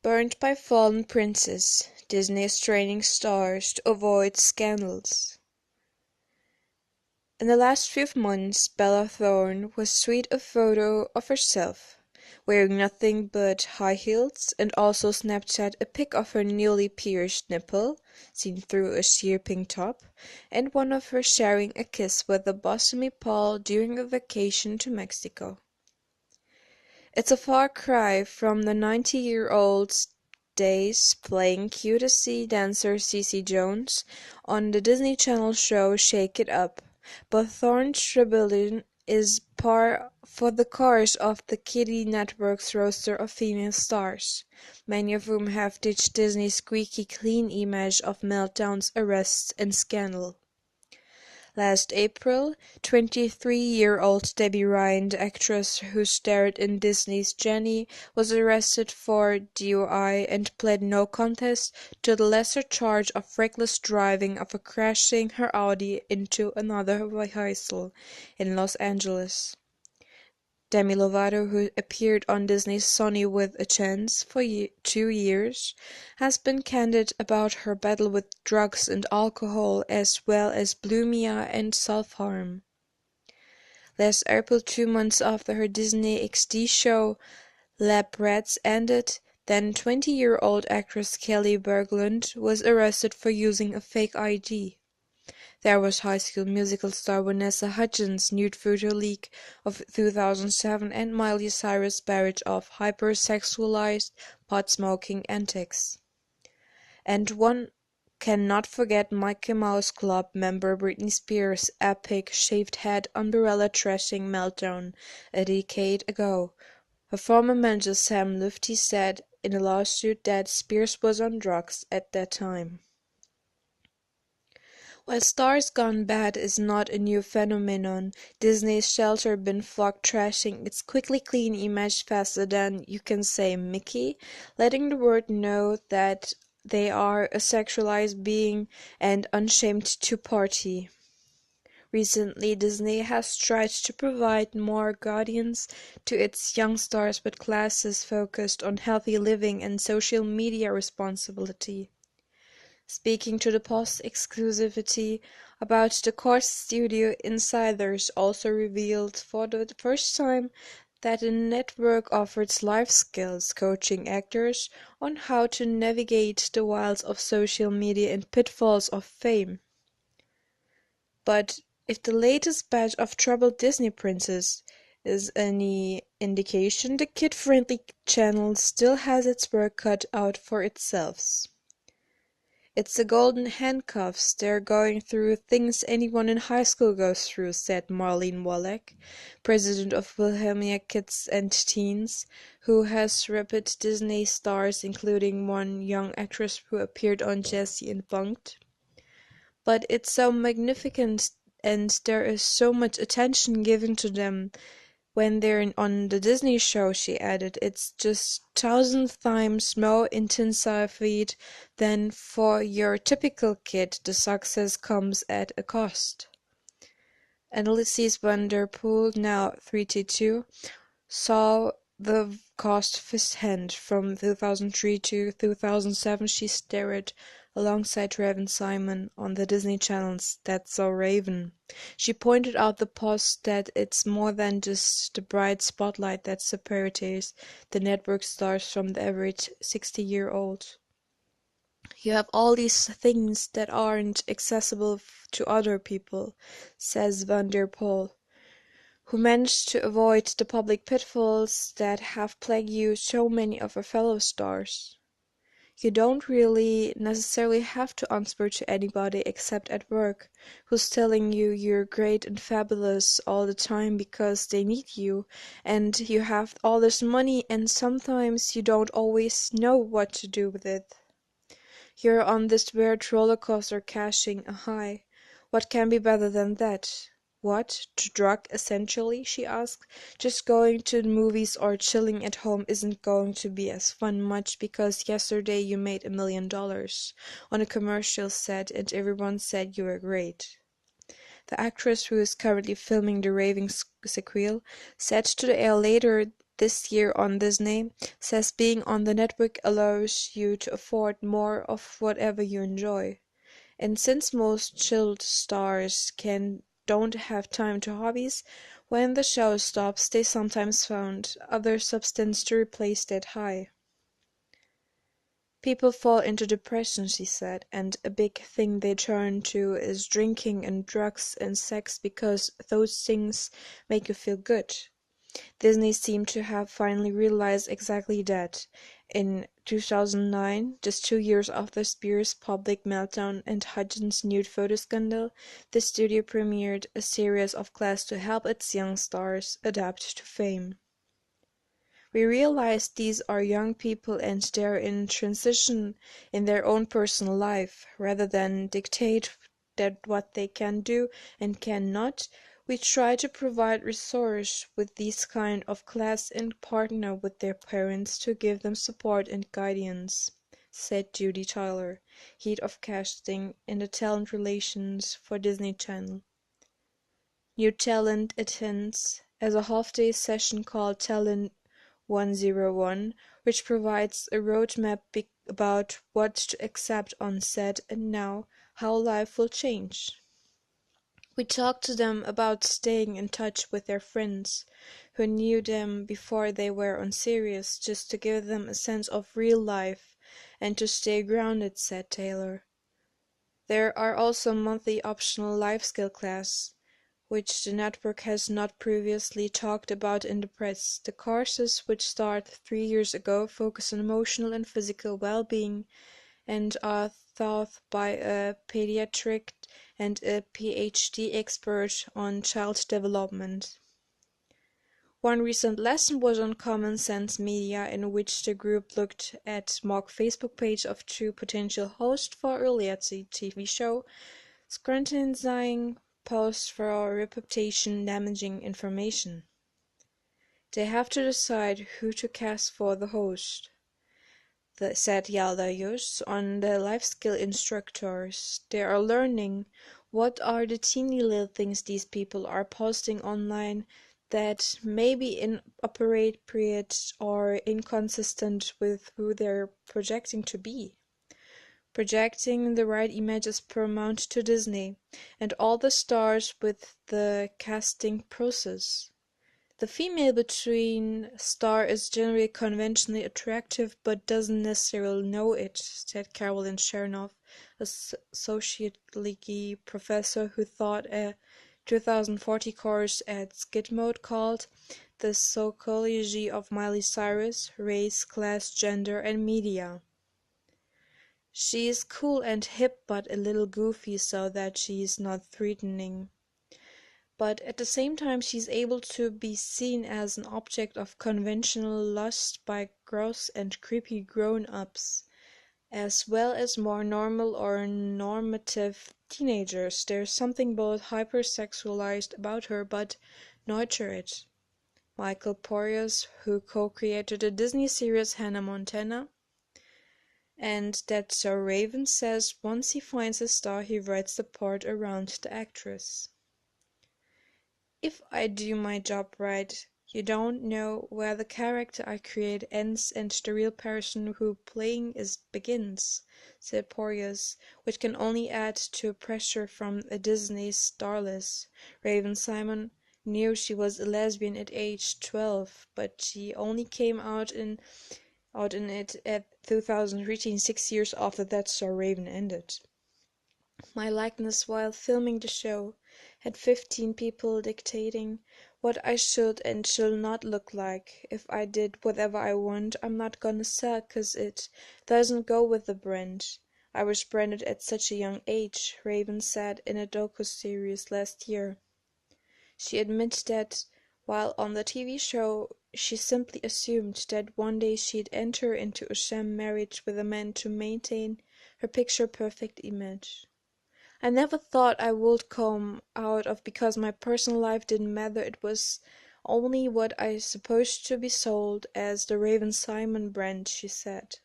Burned by fallen princes, Disney is training stars to avoid scandals. In the last few months, Bella Thorne was tweeted a photo of herself, wearing nothing but high heels, and also Snapchat a pic of her newly pierced nipple, seen through a sheer pink top, and one of her sharing a kiss with a Boston Paul during a vacation to Mexico. It's a far cry from the 90-year-old's days playing cutesy dancer Cece Jones on the Disney Channel show Shake It Up, but Thorne's rebellion is par for the course of the Kiddie Network's roster of female stars, many of whom have ditched Disney's squeaky clean image of meltdowns, arrests, and scandal. Last April, 23-year-old Debbie Ryan, the actress who starred in Disney's Jenny, was arrested for DUI and pled no contest to the lesser charge of reckless driving after crashing her Audi into another vehicle in Los Angeles. Demi Lovato, who appeared on Disney's Sonny with a Chance for 2 years, has been candid about her battle with drugs and alcohol as well as bulimia and self-harm. Last April, 2 months after her Disney XD show Lab Rats ended, then 20-year-old actress Kelly Berglund was arrested for using a fake ID. There was High School Musical star Vanessa Hudgens' nude photo leak of 2007 and Miley Cyrus' barrage of hypersexualized, pot-smoking antics. And one cannot forget Mickey Mouse Club member Britney Spears' epic shaved head umbrella trashing meltdown a decade ago. Her former manager Sam Lutfi said in a lawsuit that Spears was on drugs at that time. While Stars Gone Bad is not a new phenomenon, Disney's shelter bin flock trashing its quickly clean image faster than you can say Mickey, letting the world know that they are a sexualized being and unshamed to party. Recently, Disney has tried to provide more guidance to its young stars with classes focused on healthy living and social media responsibility. Speaking to the Post exclusivity about the course, studio insiders also revealed for the first time that the network offers life skills, coaching actors on how to navigate the wilds of social media and pitfalls of fame. But if the latest batch of troubled Disney princes is any indication, the kid-friendly channel still has its work cut out for itself. "It's the golden handcuffs, they're going through things anyone in high school goes through," said Marlene Wallach, president of Wilhelmina Kids and Teens, who has repped Disney stars including one young actress who appeared on Jessie and Punk'd. "But it's so magnificent and there is so much attention given to them when they're on the Disney show," she added. "It's just 1,000 times more intensified than for your typical kid. The success comes at a cost." Anneliese van der Poel, now 32, saw the cost firsthand. From 2003 to 2007, she starred alongside Raven Simon on the Disney Channel's That's So Raven. She pointed out the Post that it's more than just the bright spotlight that separates the network stars from the average 60-year-old. "You have all these things that aren't accessible to other people," says van der Poel, who managed to avoid the public pitfalls that have plagued so many of her fellow stars. "You don't really necessarily have to answer to anybody except at work, who's telling you you're great and fabulous all the time because they need you, and you have all this money and sometimes you don't always know what to do with it. You're on this weird roller coaster cashing a high. What can be better than that?" "What, to drug essentially?" she asked. "Just going to the movies or chilling at home isn't going to be as fun much because yesterday you made $1 million on a commercial set and everyone said you were great." The actress, who is currently filming the Raving sequel, said to the air later this year on Disney, says being on the network allows you to afford more of whatever you enjoy. And since most child stars don't have time to hobbies, when the show stops, they sometimes found other substance to replace that high. People fall into depression, she said, and a big thing they turn to is drinking and drugs and sex because those things make you feel good. Disney seemed to have finally realized exactly that. In 2009, just 2 years after Spears' public meltdown and Hudgens' nude photo scandal, the studio premiered a series of class to help its young stars adapt to fame. We realize these are young people and they're in transition in their own personal life. Rather than dictate that what they can do and cannot, we try to provide resource with these kind of class and partner with their parents to give them support and guidance, said Judy Tyler, head of casting in the talent relations for Disney Channel. New talent attends as a half-day session called Talent 101, which provides a roadmap about what to accept on set and now how life will change. We talked to them about staying in touch with their friends who knew them before they were on series, just to give them a sense of real life and to stay grounded, said Taylor. There are also monthly optional life skill classes, which the network has not previously talked about in the press. The courses, which started 3 years ago, focus on emotional and physical well-being and are taught by a pediatric and a PhD expert on child development. One recent lesson was on Common Sense Media, in which the group looked at mock Facebook page of two potential hosts for a reality TV show, scrutinizing posts for reputation-damaging information. They have to decide who to cast for the host, said Yalda Yus, on the life skill instructors. They are learning what are the teeny little things these people are posting online that may be inappropriate or inconsistent with who they're projecting to be. Projecting the right images paramount to Disney and all the stars with the casting process. The female between star is generally conventionally attractive but doesn't necessarily know it, said Carolyn Chernoff, a sociology professor who taught a 2040 course at Skidmore called The Psychology of Miley Cyrus, Race, Class, Gender, and Media. She is cool and hip but a little goofy so that she's not threatening. But at the same time she's able to be seen as an object of conventional lust by gross and creepy grown-ups, as well as more normal or normative teenagers. There's something both hypersexualized about her but nurtured. Michael Porius, who co-created the Disney series Hannah Montana, and That's So Raven, says once he finds a star he writes the part around the actress. If I do my job right, you don't know where the character I create ends and the real person who playing is begins, said Porius, which can only add to pressure from a Disney starless. Raven Simon knew she was a lesbian at age 12, but she only came out in it at 2013, 6 years after That So Raven ended. My likeness while filming the show had 15 people dictating what I should and should not look like. If I did whatever I want, I'm not gonna sell 'cause it doesn't go with the brand. I was branded at such a young age, Raven said in a docu-series last year. She admits that while on the TV show, she simply assumed that one day she'd enter into a sham marriage with a man to maintain her picture-perfect image. I never thought I would come out of because my personal life didn't matter. It was only what I supposed to be sold as the Raven Simon brand, she said.